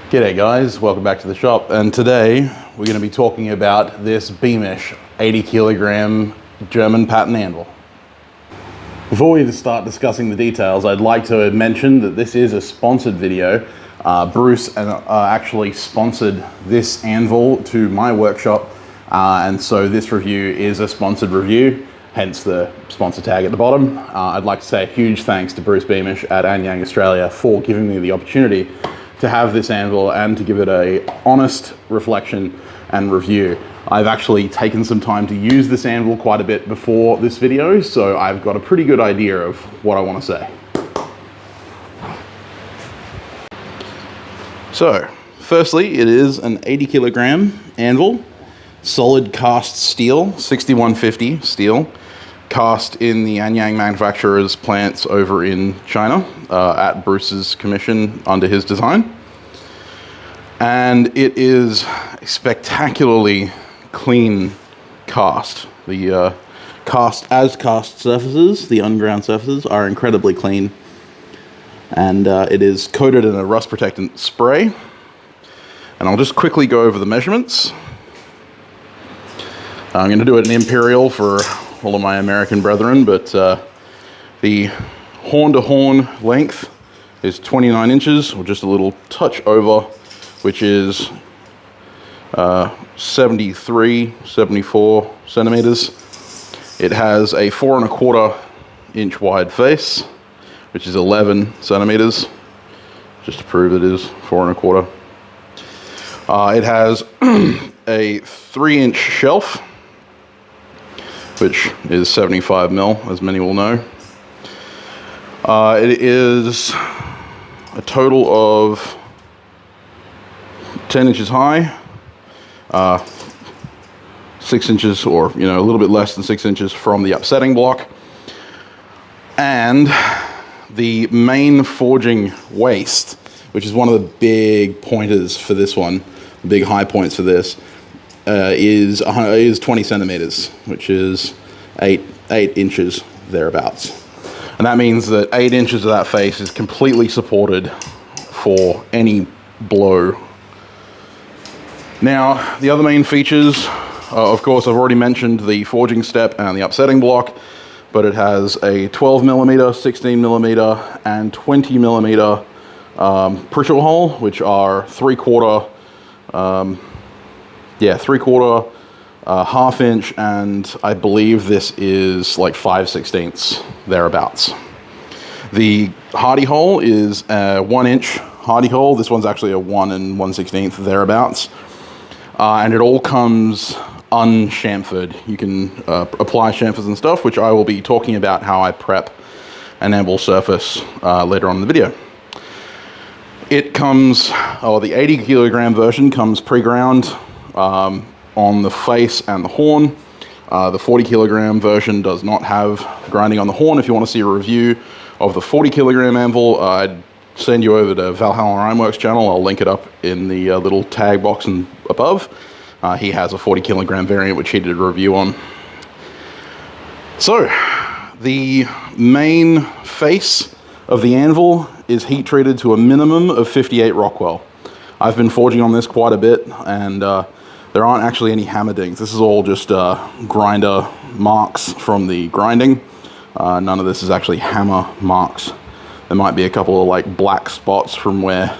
G'day guys, welcome back to the shop, and today we're going to be talking about this Beamish 80 kilogram German pattern anvil. Before we start discussing the details, I'd like to mention that this is a sponsored video. Bruce actually sponsored this anvil to my workshop, and so this review is a sponsored review, hence the sponsor tag at the bottom. I'd like to say a huge thanks to Bruce Beamish at Anyang Australia for giving me the opportunity to have this anvil and to give it a honest reflection and review. I've actually taken some time to use this anvil quite a bit before this video, so I've got a pretty good idea of what I want to say. So, firstly, it is an 80 kilogram anvil, solid cast steel, 6150 steel, cast in the Anyang manufacturer's plants over in China at Bruce's commission under his design. And it is a spectacularly clean cast. The cast surfaces, the unground surfaces, are incredibly clean. And it is coated in a rust protectant spray. And I'll just quickly go over the measurements. I'm going to do it in imperial for all of my American brethren, but the horn to horn length is 29 inches, or just a little touch over, which is 74 centimeters. It has a 4 1/4 inch wide face, which is 11 centimeters, just to prove it is 4 1/4. It has a 3-inch shelf, which is 75 mil, as many will know. It is a total of 10 inches high, 6 inches, or a little bit less than 6 inches from the upsetting block. And the main forging waist, which is one of the big pointers for this one, the big high points for this, is 20 centimeters, which is 8 inches thereabouts. And that means that 8 inches of that face is completely supported for any blow. Now, the other main features, of course, I've already mentioned the forging step and the upsetting block, but it has a 12 millimeter, 16 millimeter, and 20 millimeter Prischl hole, which are 3/4, half inch, and I believe this is like 5/16 thereabouts. The hardy hole is a 1 inch hardy hole. This one's actually a 1 1/16 thereabouts. And it all comes unchamfered. You can apply chamfers and stuff, which I will be talking about how I prep an anvil surface later on in the video. It comes, the 80 kilogram version comes pre-ground on the face and the horn. The 40 kilogram version does not have grinding on the horn. If you want to see a review of the 40 kilogram anvil, I'd send you over to Valhalla Ironworks channel. I'll link it up in the little tag box above. He has a 40 kilogram variant, which he did a review on. So, the main face of the anvil is heat treated to a minimum of 58 Rockwell. I've been forging on this quite a bit, and there aren't actually any hammer dings. This is all just grinder marks from the grinding. None of this is actually hammer marks. There might be a couple of like black spots from where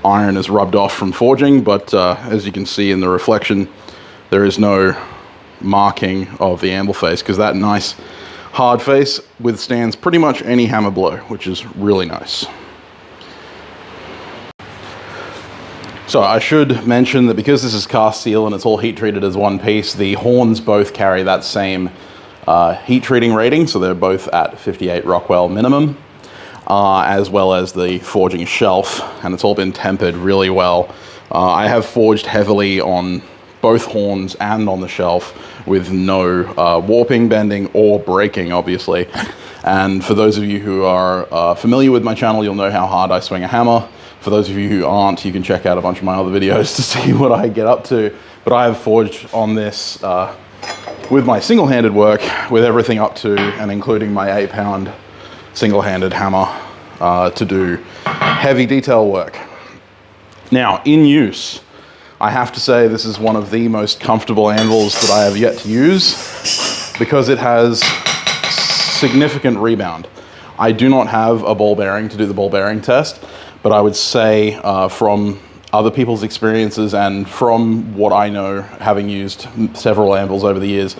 iron is rubbed off from forging, but as you can see in the reflection, there is no marking of the anvil face, because that nice hard face withstands pretty much any hammer blow, which is really nice. So I should mention that because this is cast steel and it's all heat treated as one piece, the horns both carry that same heat treating rating, so they're both at 58 Rockwell minimum. As well as the forging shelf, and it's all been tempered really well. I have forged heavily on both horns and on the shelf with no warping, bending, or breaking, obviously. And for those of you who are familiar with my channel, you'll know how hard I swing a hammer. For those of you who aren't, you can check out a bunch of my other videos to see what I get up to. But I have forged on this with my single-handed work with everything up to and including my 8-pound single-handed hammer to do heavy detail work. Now, in use, I have to say this is one of the most comfortable anvils that I have yet to use because it has significant rebound. I do not have a ball bearing to do the ball bearing test, but I would say from other people's experiences and from what I know, having used several anvils over the years,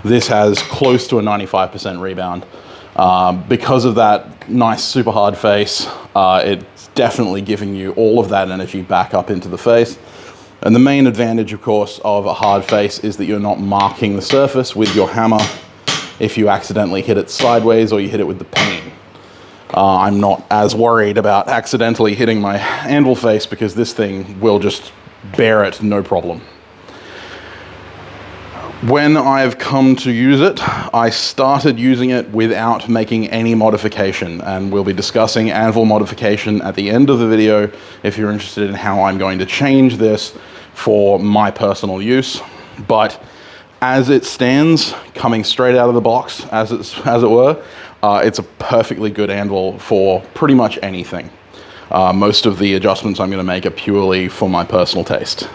this has close to a 95% rebound. Because of that nice super hard face, it's definitely giving you all of that energy back up into the face. And the main advantage, of course, of a hard face is that you're not marking the surface with your hammer if you accidentally hit it sideways or you hit it with the peen. I'm not as worried about accidentally hitting my anvil face because this thing will just bear it no problem. When I've come to use it, I started using it without making any modification, and we'll be discussing anvil modification at the end of the video if you're interested in how I'm going to change this for my personal use. But as it stands, coming straight out of the box, as it were, it's a perfectly good anvil for pretty much anything. Most of the adjustments I'm going to make are purely for my personal taste.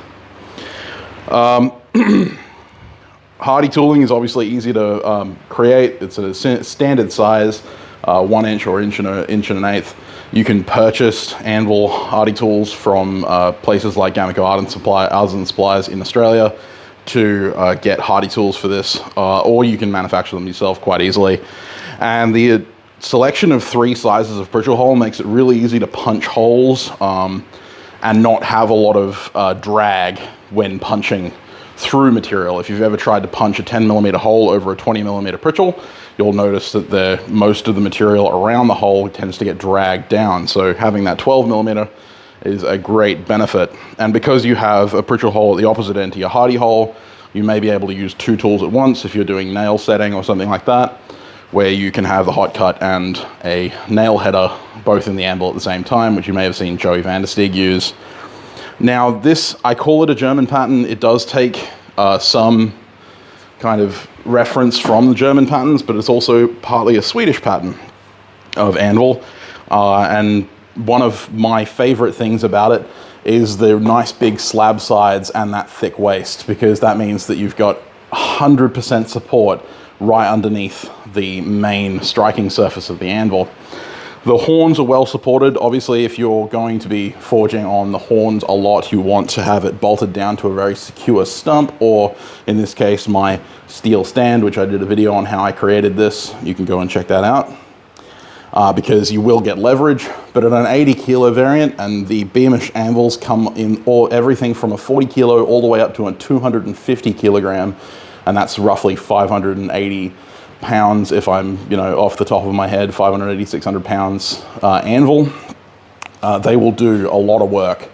Hardy tooling is obviously easy to create. It's a standard size, 1 inch or inch and an eighth. You can purchase anvil hardy tools from places like Gamico Arden Supplies in Australia to get hardy tools for this, or you can manufacture them yourself quite easily. And the selection of 3 sizes of brittle hole makes it really easy to punch holes and not have a lot of drag when punching through material. If you've ever tried to punch a 10mm hole over a 20mm Pritchell, you'll notice that most of the material around the hole tends to get dragged down. So having that 12mm is a great benefit. And because you have a Pritchell hole at the opposite end to your hardy hole, you may be able to use 2 tools at once if you're doing nail setting or something like that, where you can have the hot cut and a nail header both in the anvil at the same time, which you may have seen Joey van der Steeg use. Now this, I call it a German pattern. It does take some kind of reference from the German patterns, but it's also partly a Swedish pattern of anvil. And one of my favorite things about it is the nice big slab sides and that thick waist, because that means that you've got 100% support right underneath the main striking surface of the anvil. The horns are well supported. Obviously, if you're going to be forging on the horns a lot, you want to have it bolted down to a very secure stump, or in this case, my steel stand, which I did a video on how I created this. You can go and check that out. Because you will get leverage, but at an 80 kilo variant, and the Beamish anvils come in everything from a 40 kilo all the way up to a 250 kilogram, and that's roughly 580 pounds if I'm, off the top of my head, 580, 600 pounds anvil. They will do a lot of work,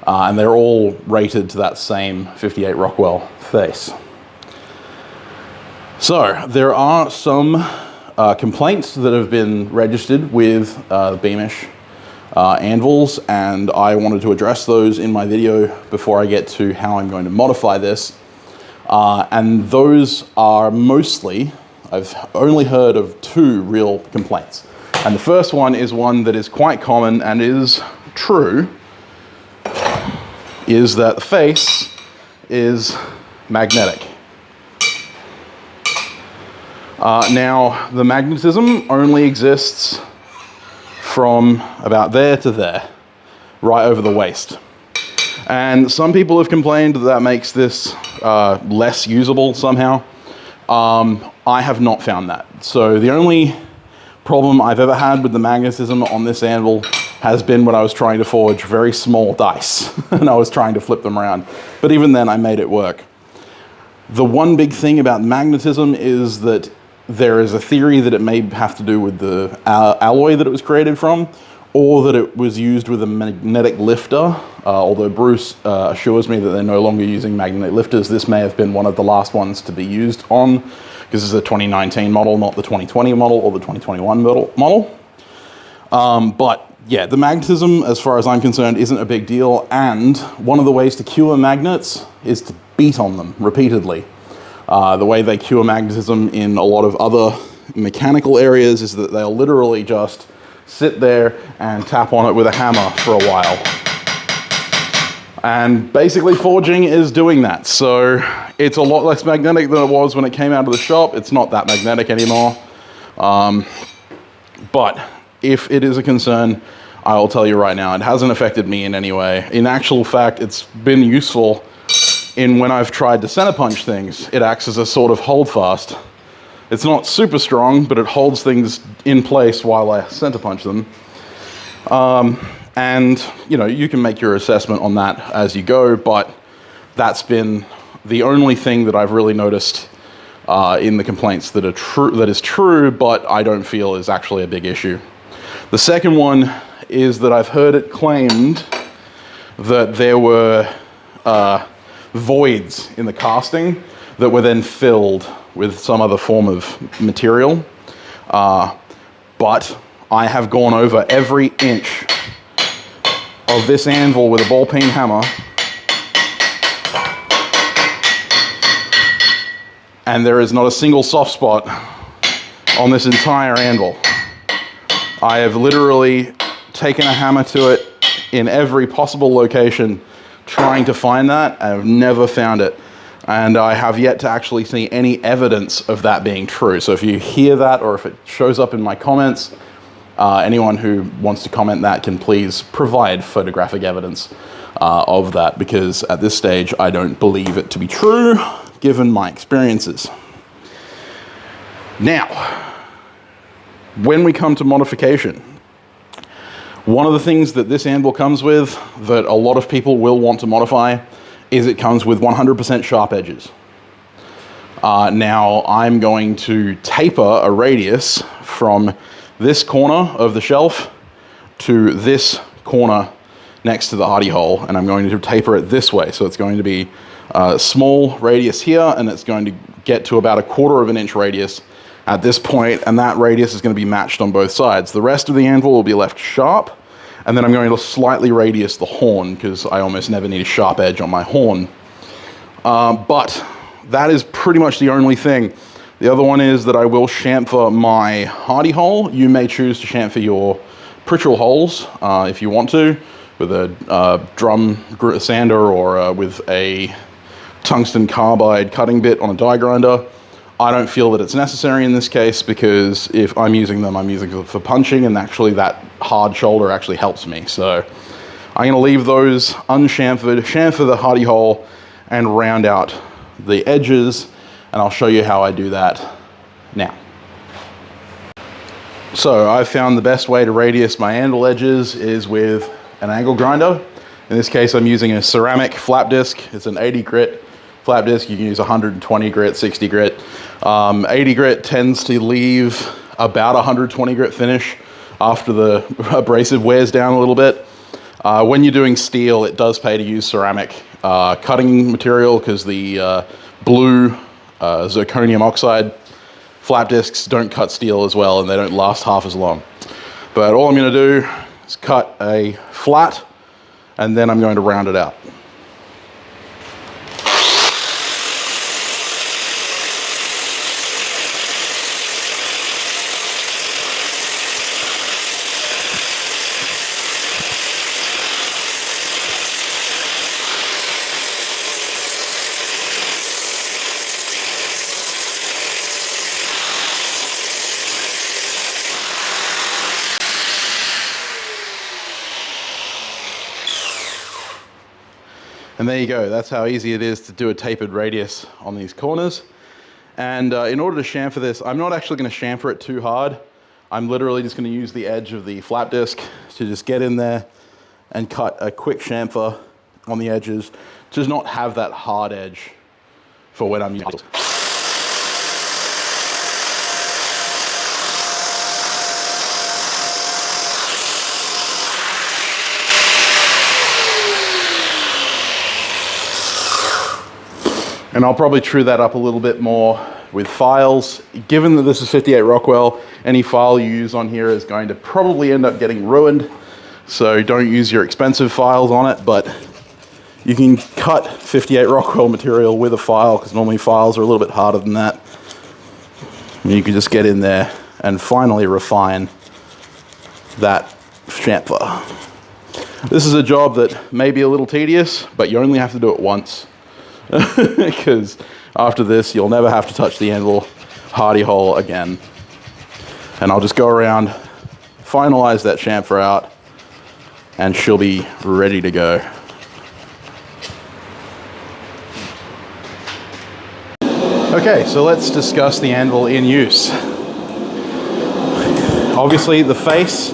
and they're all rated to that same 58 Rockwell face. So there are some complaints that have been registered with the Beamish anvils, and I wanted to address those in my video before I get to how I'm going to modify this. And those are mostly, I've only heard of 2 real complaints. And the first one is one that is quite common and is true, is that the face is magnetic. Now, the magnetism only exists from about there to there, right over the waist. And some people have complained that that makes this less usable somehow. I have not found that. So the only problem I've ever had with the magnetism on this anvil has been when I was trying to forge very small dice and I was trying to flip them around. But even then I made it work. The one big thing about magnetism is that there is a theory that it may have to do with the alloy that it was created from, or that it was used with a magnetic lifter. Although Bruce assures me that they're no longer using magnetic lifters, this may have been one of the last ones to be used on, because this is a 2019 model, not the 2020 model or the 2021 model. But yeah, the magnetism, as far as I'm concerned, isn't a big deal. And one of the ways to cure magnets is to beat on them repeatedly. The way they cure magnetism in a lot of other mechanical areas is that they'll literally just sit there and tap on it with a hammer for a while. And basically forging is doing that. So it's a lot less magnetic than it was when it came out of the shop. It's not that magnetic anymore. But if it is a concern, I will tell you right now, it hasn't affected me in any way. In actual fact, it's been useful in when I've tried to center punch things. It acts as a sort of hold fast. It's not super strong, but it holds things in place while I center punch them. And, you know, you can make your assessment on that as you go, but that's been the only thing that I've really noticed in the complaints that is true, but I don't feel is actually a big issue. The second one is that I've heard it claimed that there were voids in the casting that were then filled with some other form of material. But I have gone over every inch of this anvil with a ball peen hammer, and there is not a single soft spot on this entire anvil. I have literally taken a hammer to it in every possible location trying to find that. I've never found it. And I have yet to actually see any evidence of that being true. So if you hear that, or if it shows up in my comments, anyone who wants to comment that can please provide photographic evidence of that, because at this stage I don't believe it to be true given my experiences. Now, when we come to modification, one of the things that this anvil comes with that a lot of people will want to modify is it comes with 100% sharp edges. Now I'm going to taper a radius from this corner of the shelf to this corner next to the hardy hole, and I'm going to taper it this way. So it's going to be a small radius here, and it's going to get to about 1/4 of an inch radius at this point, and that radius is going to be matched on both sides. The rest of the anvil will be left sharp, and then I'm going to slightly radius the horn because I almost never need a sharp edge on my horn. But that is pretty much the only thing. The other one is that I will chamfer my hardy hole. You may choose to chamfer your Pritchell holes if you want to, with a drum sander or with a tungsten carbide cutting bit on a die grinder. I don't feel that it's necessary in this case, because if I'm using them, I'm using them for punching, and actually that hard shoulder actually helps me. So I'm going to leave those unchamfered, chamfer the hardy hole, and round out the edges, and I'll show you how I do that now. So I've found the best way to radius my anvil edges is with an angle grinder. In this case, I'm using a ceramic flap disc. It's an 80 grit flap disc. You can use 120 grit, 60 grit. 80 grit tends to leave about 120 grit finish after the abrasive wears down a little bit. When you're doing steel, it does pay to use ceramic cutting material, because the blue zirconium oxide flap discs don't cut steel as well, and they don't last half as long. But all I'm going to do is cut a flat, and then I'm going to round it out. And there you go. That's how easy it is to do a tapered radius on these corners. And in order to chamfer this, I'm not actually going to chamfer it too hard. I'm literally just going to use the edge of the flap disc to just get in there and cut a quick chamfer on the edges to not have that hard edge for when I'm using it. And I'll probably true that up a little bit more with files. Given that this is 58 Rockwell, any file you use on here is going to probably end up getting ruined. So don't use your expensive files on it, but you can cut 58 Rockwell material with a file, because normally files are a little bit harder than that. You can just get in there and finally refine that chamfer. This is a job that may be a little tedious, but you only have to do it once. Because after this, you'll never have to touch the anvil hardy hole again. And I'll just go around, finalize that chamfer out, and she'll be ready to go. Okay, so let's discuss the anvil in use. Obviously, the face,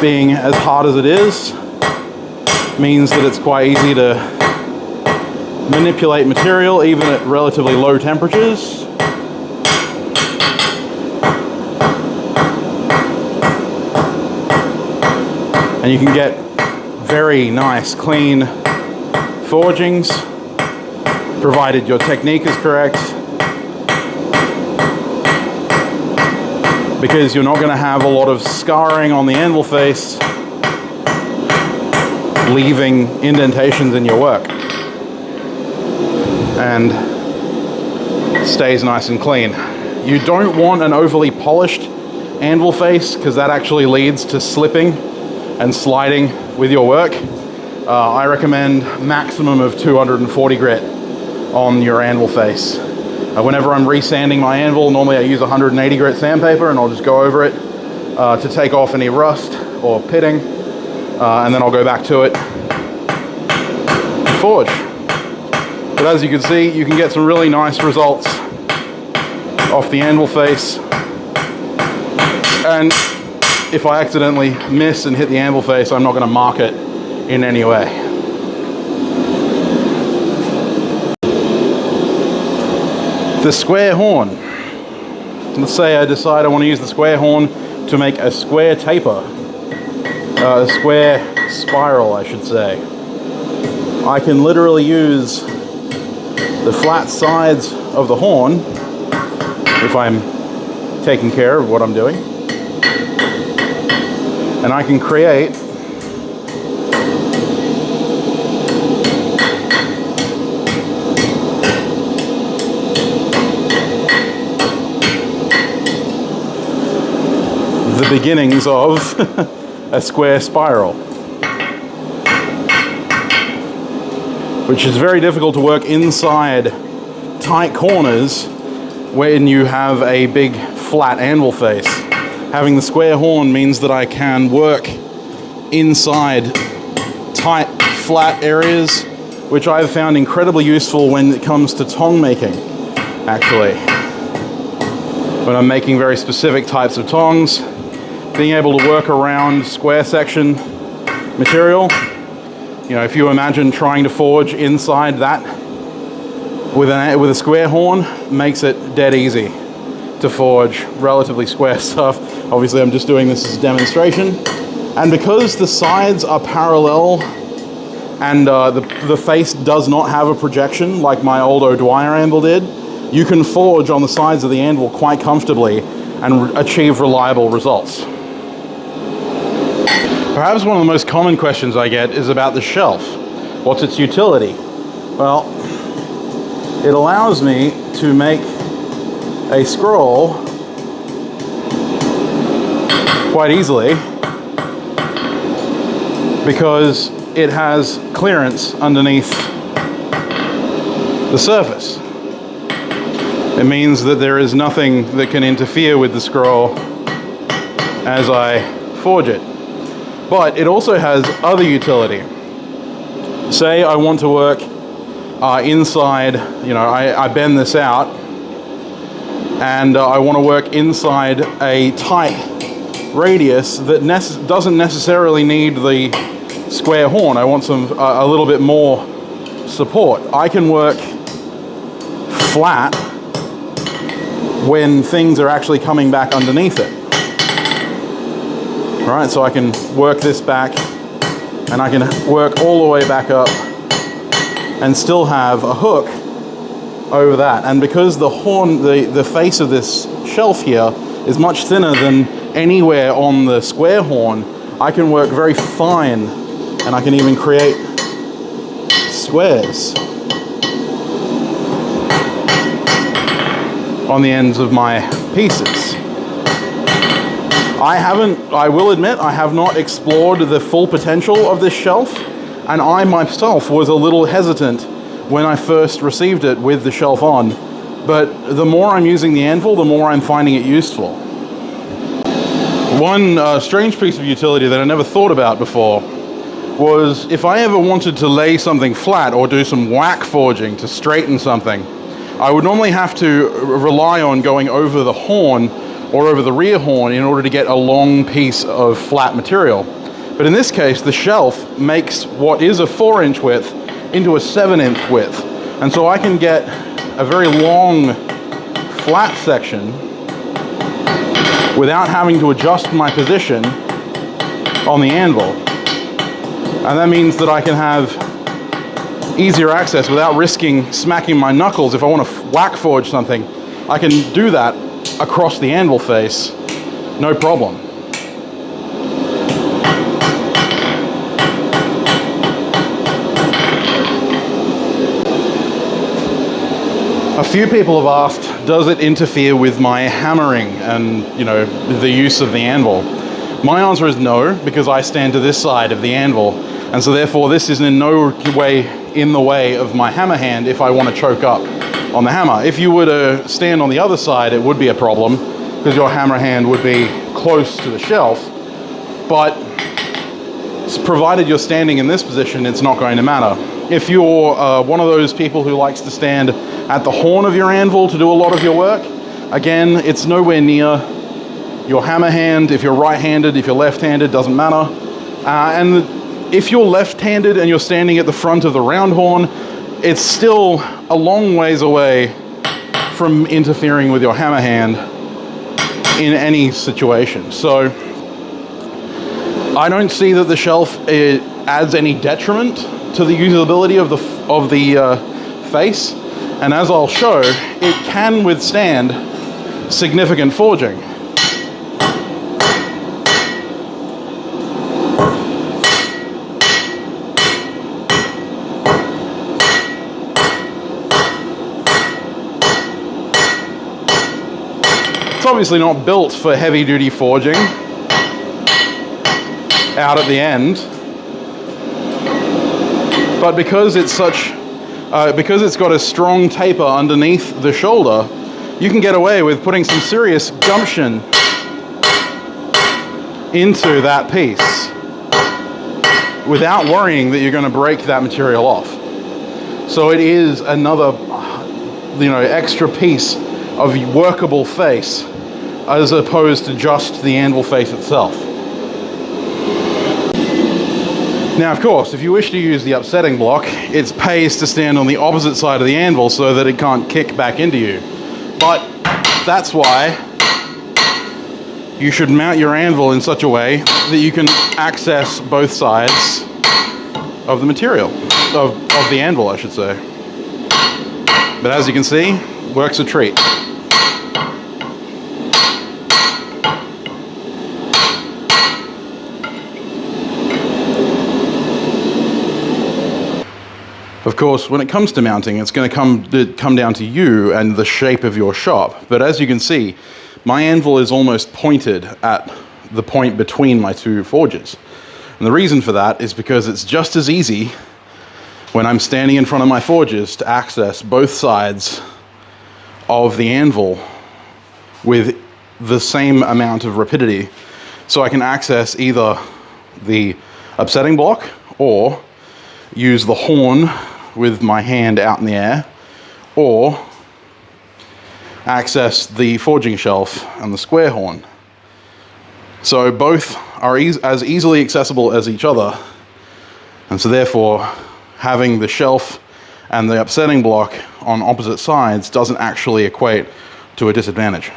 being as hard as it is, means that it's quite easy to manipulate material even at relatively low temperatures. And you can get very nice, clean forgings, provided your technique is correct. Because you're not going to have a lot of scarring on the anvil face, leaving indentations in your work. And stays nice and clean. You don't want an overly polished anvil face, because that actually leads to slipping and sliding with your work. I recommend maximum of 240 grit on your anvil face. Whenever I'm resanding my anvil, normally I use 180 grit sandpaper, and I'll just go over it to take off any rust or pitting, and then I'll go back to it and forge. But as you can see, you can get some really nice results off the anvil face. And if I accidentally miss and hit the anvil face, I'm not going to mark it in any way. The square horn. Let's say I decide I want to use the square horn to make a square taper. A square spiral, I should say. I can literally use the flat sides of the horn, if I'm taking care of what I'm doing, and I can create the beginnings of a square spiral, which is very difficult to work inside tight corners when you have a big flat anvil face. Having the square horn means that I can work inside tight, flat areas, which I've found incredibly useful when it comes to tong making, actually. When I'm making very specific types of tongs, being able to work around square section material. You know, if you imagine trying to forge inside that with a square horn, makes it dead easy to forge relatively square stuff. Obviously, I'm just doing this as a demonstration. And because the sides are parallel and the face does not have a projection like my old O'Dwyer anvil did, you can forge on the sides of the anvil quite comfortably and achieve reliable results. Perhaps one of the most common questions I get is about the shelf. What's its utility? Well, it allows me to make a scroll quite easily because it has clearance underneath the surface. It means that there is nothing that can interfere with the scroll as I forge it. But it also has other utility. Say I want to work inside, I bend this out and I want to work inside a tight radius that doesn't necessarily need the square horn. I want a little bit more support. I can work flat when things are actually coming back underneath it. All right, so I can work this back and I can work all the way back up and still have a hook over that. And because the horn, the face of this shelf here is much thinner than anywhere on the square horn, I can work very fine and I can even create squares. on the ends of my pieces. I will admit, I have not explored the full potential of this shelf, and I myself was a little hesitant when I first received it with the shelf on, but the more I'm using the Anvil, the more I'm finding it useful. One strange piece of utility that I never thought about before was if I ever wanted to lay something flat or do some whack forging to straighten something, I would normally have to rely on going over the horn or over the rear horn in order to get a long piece of flat material. But in this case, the shelf makes what is a 4-inch width into a 7-inch width. And so I can get a very long flat section without having to adjust my position on the anvil. And that means that I can have easier access without risking smacking my knuckles. If I want to whack forge something, I can do that across the anvil face, no problem. A few people have asked, does it interfere with my hammering and, you know, the use of the anvil? My answer is no, because I stand to this side of the anvil, and so therefore this is in no way in the way of my hammer hand if I want to choke up on the hammer. If you were to stand on the other side, it would be a problem, because your hammer hand would be close to the shelf, but provided you're standing in this position, it's not going to matter. If you're one of those people who likes to stand at the horn of your anvil to do a lot of your work, again, it's nowhere near your hammer hand. If you're right-handed, if you're left-handed, doesn't matter. And if you're left-handed and you're standing at the front of the round horn, it's still a long ways away from interfering with your hammer hand in any situation. So I don't see that the shelf adds any detriment to the usability of the face, and as I'll show, it can withstand significant forging. It's obviously not built for heavy-duty forging out at the end, but because it's because it's got a strong taper underneath the shoulder, you can get away with putting some serious gumption into that piece without worrying that you're going to break that material off. So it is another, you know, extra piece of workable face as opposed to just the anvil face itself. Now, of course, if you wish to use the upsetting block, it pays to stand on the opposite side of the anvil so that it can't kick back into you. But that's why you should mount your anvil in such a way that you can access both sides of the material, of the anvil, I should say. But as you can see, works a treat. Of course, when it comes to mounting, it's going to come down to you and the shape of your shop. But as you can see, my anvil is almost pointed at the point between my two forges. And the reason for that is because it's just as easy when I'm standing in front of my forges to access both sides of the anvil with the same amount of rapidity. So I can access either the upsetting block or use the horn with my hand out in the air, or access the forging shelf and the square horn. So both are as easily accessible as each other, and so therefore having the shelf and the upsetting block on opposite sides doesn't actually equate to a disadvantage.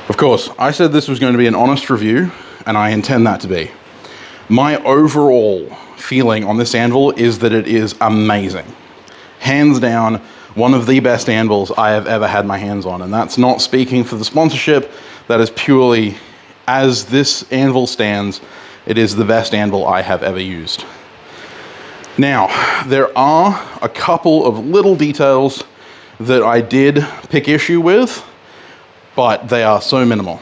Of course, I said this was going to be an honest review, and I intend that to be. My overall feeling on this anvil is that it is amazing. Hands down, one of the best anvils I have ever had my hands on, and that's not speaking for the sponsorship. That is purely, as this anvil stands, it is the best anvil I have ever used. Now, there are a couple of little details that I did pick issue with, but they are so minimal.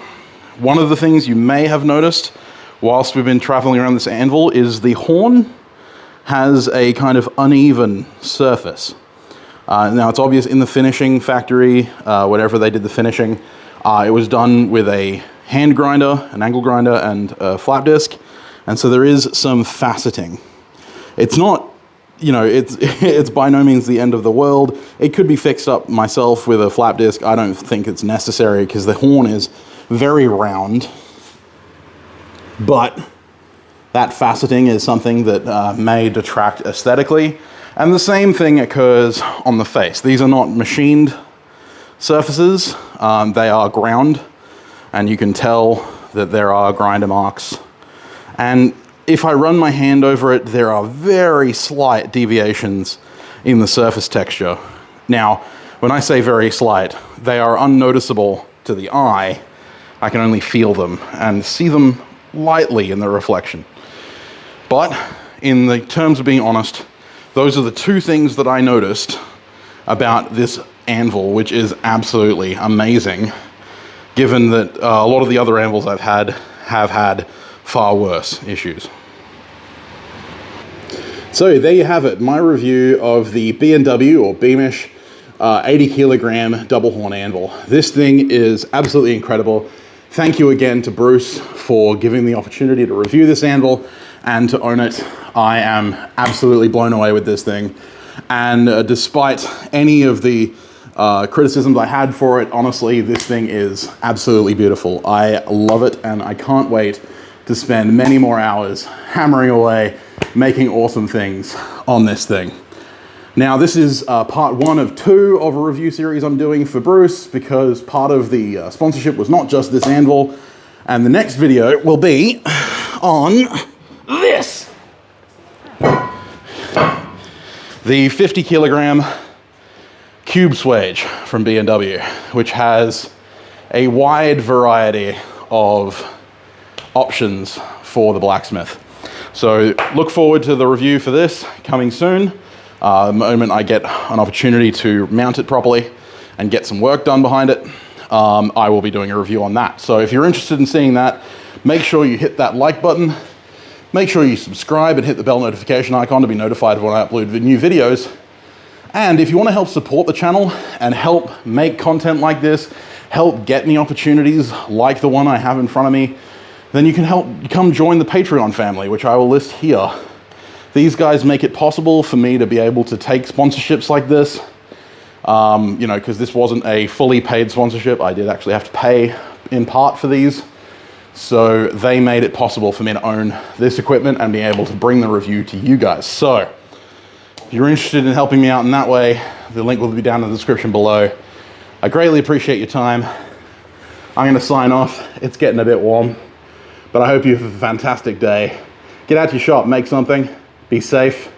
One of the things you may have noticed whilst we've been traveling around this anvil is the horn has a kind of uneven surface. Now it's obvious in the finishing factory, whatever they did the finishing, it was done with a hand grinder, an angle grinder, and a flap disc, and so there is some faceting. It's not, you know, it's by no means the end of the world. It could be fixed up myself with a flap disc. I don't think it's necessary because the horn is very round, but that faceting is something that may detract aesthetically. And the same thing occurs on the face. These are not machined surfaces. They are ground, and you can tell that there are grinder marks. And if I run my hand over it, there are very slight deviations in the surface texture. Now, when I say very slight, they are unnoticeable to the eye. I can only feel them and see them lightly in the reflection. But in the terms of being honest, those are the two things that I noticed about this anvil, which is absolutely amazing, given that a lot of the other anvils I've had have had far worse issues. So there you have it, my review of the B&W or Beamish 80 kilogram double horn anvil. This thing is absolutely incredible. Thank you again to Bruce for giving me the opportunity to review this anvil and to own it. I am absolutely blown away with this thing. And despite any of the criticisms I had for it, honestly, this thing is absolutely beautiful. I love it, and I can't wait to spend many more hours hammering away, making awesome things on this thing. Now, this is part 1 of 2 of a review series I'm doing for Bruce, because part of the sponsorship was not just this anvil, and the next video will be on this. The 50 kilogram cube swage from B&W, which has a wide variety of options for the blacksmith. So look forward to the review for this coming soon. The moment I get an opportunity to mount it properly and get some work done behind it, I will be doing a review on that. So if you're interested in seeing that, make sure you hit that like button. Make sure you subscribe and hit the bell notification icon to be notified when I upload new videos. And if you want to help support the channel and help make content like this, help get me opportunities like the one I have in front of me, then you can help come join the Patreon family, which I will list here. These guys make it possible for me to be able to take sponsorships like this, you know, because this wasn't a fully paid sponsorship. I did actually have to pay in part for these. So they made it possible for me to own this equipment and be able to bring the review to you guys. So if you're interested in helping me out in that way, the link will be down in the description below. I greatly appreciate your time. I'm going to sign off. It's getting a bit warm, but I hope you have a fantastic day. Get out to your shop, make something, be safe.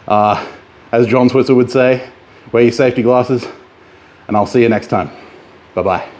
As John Switzer would say, wear your safety glasses, and I'll see you next time. Bye-bye.